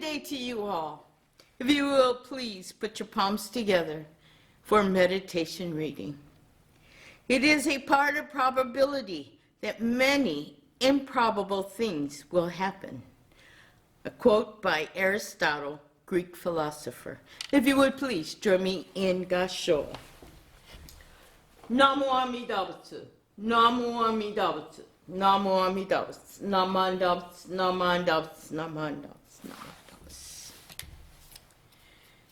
day to you all. If you will, please put your palms together for meditation reading. It is a part of probability that many improbable things will happen. A quote by Aristotle, Greek philosopher. If you would please join me in Gassho. Namo Amida Butsu, Namo Amida Butsu, Namo Amida Butsu, Namanda Butsu, Namanda Butsu, Namanda Butsu, Namanda Butsu.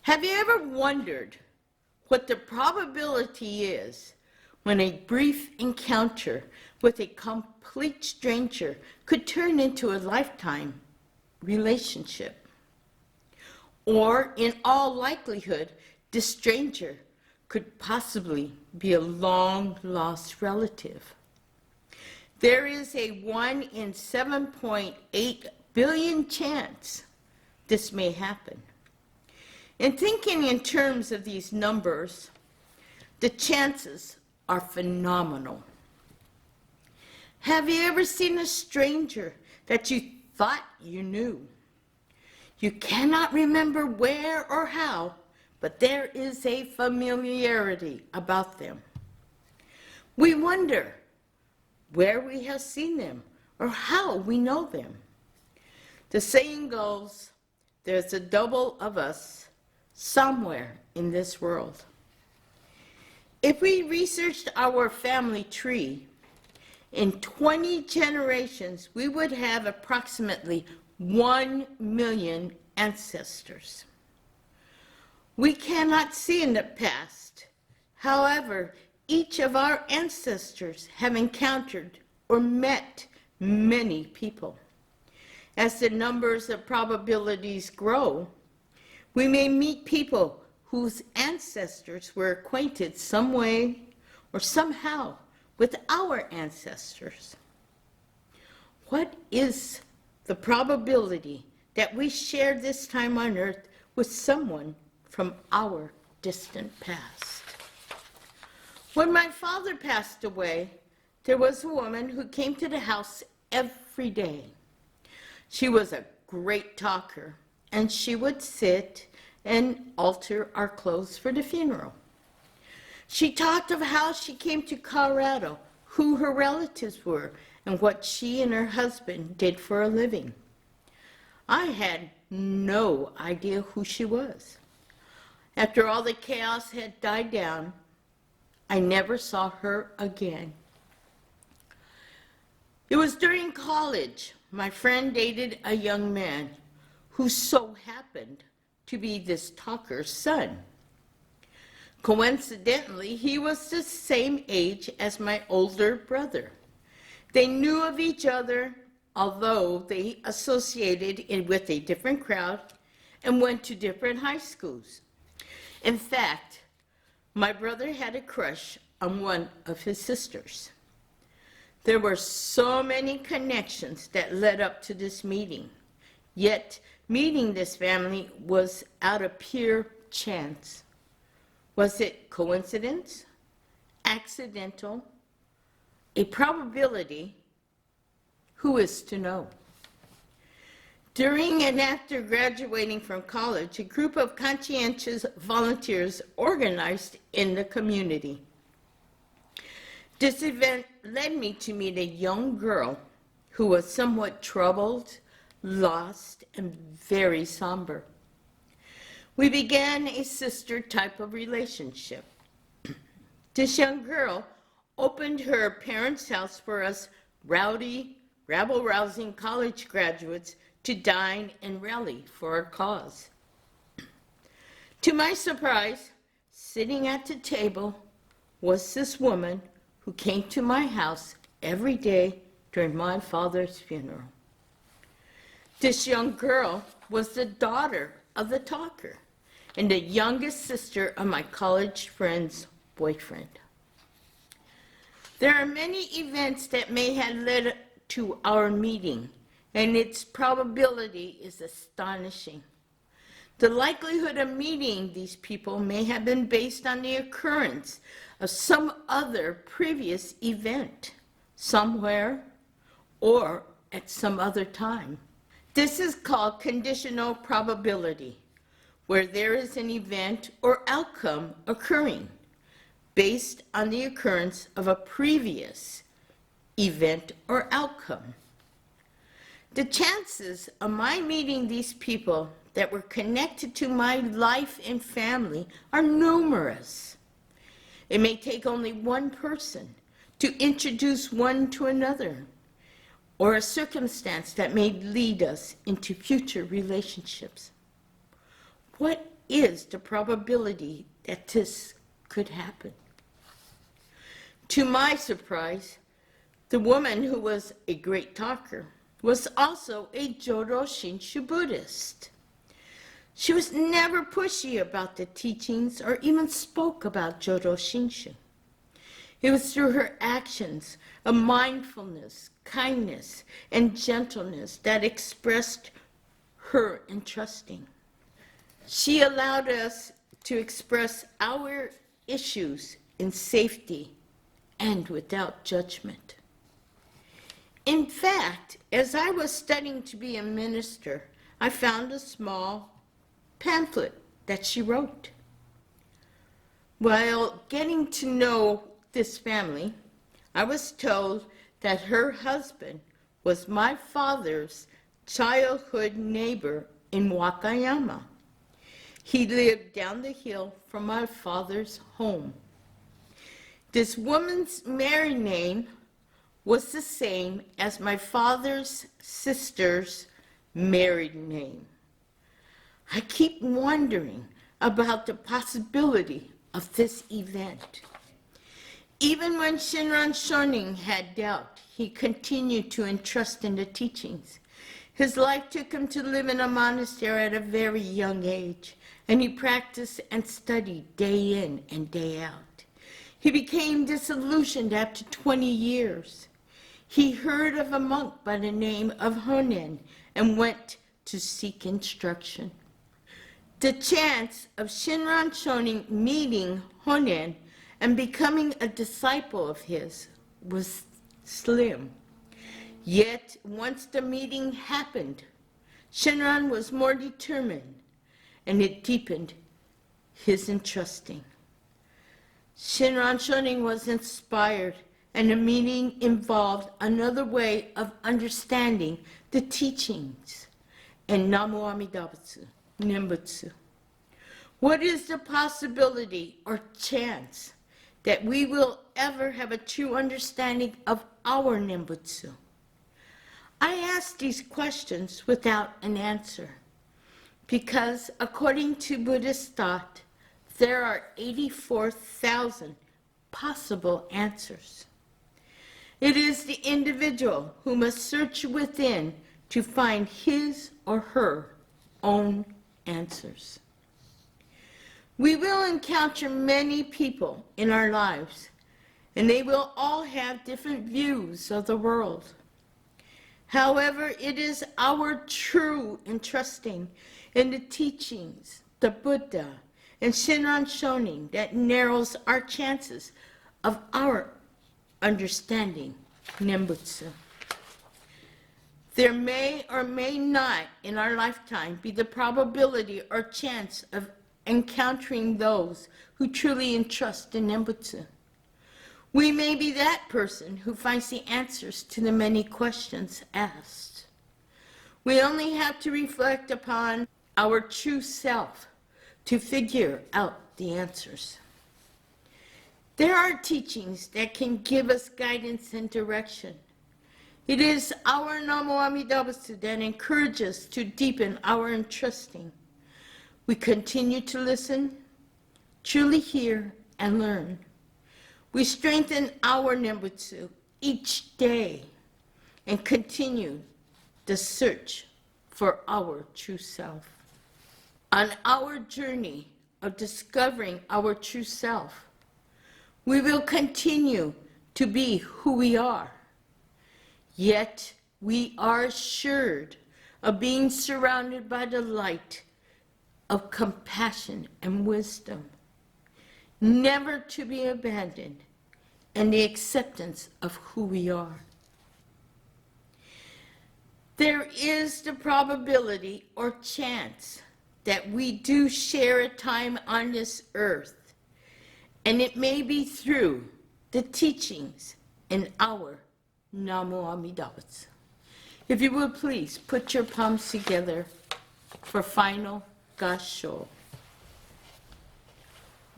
Have you ever wondered what the probability is when a brief encounter with a complete stranger could turn into a lifetime relationship? Or, in all likelihood, this stranger could possibly be a long-lost relative. There is a 1 in 7.8 billion chance this may happen. In thinking in terms of these numbers, the chances are phenomenal. Have you ever seen a stranger that you thought you knew? You cannot remember where or how, but there is a familiarity about them. We wonder where we have seen them or how we know them. The saying goes, there's a double of us somewhere in this world. If we researched our family tree, in 20 generations, we would have approximately 1 million ancestors. We cannot see in the past. However, each of our ancestors have encountered or met many people. As the numbers of probabilities grow, we may meet people whose ancestors were acquainted some way or somehow with our ancestors. What is the probability that we share this time on earth with someone from our distant past? When my father passed away, there was a woman who came to the house every day. She was a great talker, and she would sit and alter our clothes for the funeral. She talked of how she came to Colorado, who her relatives were, and what she and her husband did for a living. I had no idea who she was. After all the chaos had died down, I never saw her again. It was during college. My friend dated a young man who so happened to be this talker's son. Coincidentally, he was the same age as my older brother. They knew of each other, although they associated with a different crowd and went to different high schools. In fact, my brother had a crush on one of his sisters. There were so many connections that led up to this meeting, yet meeting this family was out of pure chance. Was it coincidence, accidental, a probability? Who is to know? During and after graduating from college, a group of conscientious volunteers organized in the community. This event led me to meet a young girl who was somewhat troubled, lost, and very somber. We began a sister type of relationship. This young girl opened her parents' house for us rowdy, rabble-rousing college graduates to dine and rally for our cause. To my surprise, sitting at the table was this woman who came to my house every day during my father's funeral. This young girl was the daughter of the talker and the youngest sister of my college friend's boyfriend. There are many events that may have led to our meeting, and its probability is astonishing. The likelihood of meeting these people may have been based on the occurrence of some other previous event, somewhere or at some other time. This is called conditional probability, where there is an event or outcome occurring based on the occurrence of a previous event or outcome. The chances of my meeting these people that were connected to my life and family are numerous. It may take only one person to introduce one to another, or a circumstance that may lead us into future relationships. What is the probability that this could happen? To my surprise, the woman who was a great talker was also a Jodo Shinshu Buddhist. She was never pushy about the teachings or even spoke about Jodo Shinshu. It was through her actions of mindfulness, kindness, and gentleness that expressed her entrusting. She allowed us to express our issues in safety and without judgment. In fact, as I was studying to be a minister, I found a small pamphlet that she wrote. While getting to know this family, I was told that her husband was my father's childhood neighbor in Wakayama. He lived down the hill from my father's home. This woman's married name was the same as my father's sister's married name. I keep wondering about the possibility of this event. Even when Shinran Shonin had doubt, he continued to entrust in the teachings. His life took him to live in a monastery at a very young age, and he practiced and studied day in and day out. He became disillusioned after 20 years. He heard of a monk by the name of Honen and went to seek instruction. The chance of Shinran Shonin meeting Honen and becoming a disciple of his was slim. Yet, once the meeting happened, Shinran was more determined, and it deepened his entrusting. Shinran Shonin was inspired, and the meeting involved another way of understanding the teachings and Namu Amida Butsu, Nembutsu. What is the possibility or chance that we will ever have a true understanding of our Nembutsu? I ask these questions without an answer, because according to Buddhist thought, there are 84,000 possible answers. It is the individual who must search within to find his or her own answers. We will encounter many people in our lives, and they will all have different views of the world. However, it is our true entrusting in the teachings, the Buddha, and Shinran Shonin that narrows our chances of our understanding Nembutsu. There may or may not in our lifetime be the probability or chance of encountering those who truly entrust in Nembutsu. We may be that person who finds the answers to the many questions asked. We only have to reflect upon our true self to figure out the answers. There are teachings that can give us guidance and direction. It is our Namu Amida Butsu that encourages us to deepen our entrusting. We continue to listen, truly hear, and learn. We strengthen our Nembutsu each day and continue the search for our true self. On our journey of discovering our true self, we will continue to be who we are. Yet we are assured of being surrounded by the light of compassion and wisdom, never to be abandoned, and the acceptance of who we are. There is the probability or chance that we do share a time on this earth, and it may be through the teachings in our Namo Amida Butsu. If you would please put your palms together for final Gasho.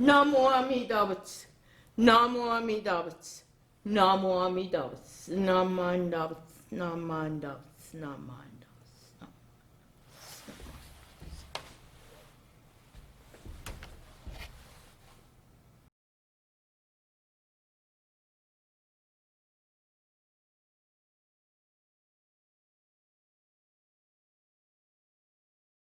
Namo Amida Butsu, Namo Amida Butsu, Namo Amida Butsu, Namo Amida Butsu, Namo Amida Butsu, Namo Amida Butsu.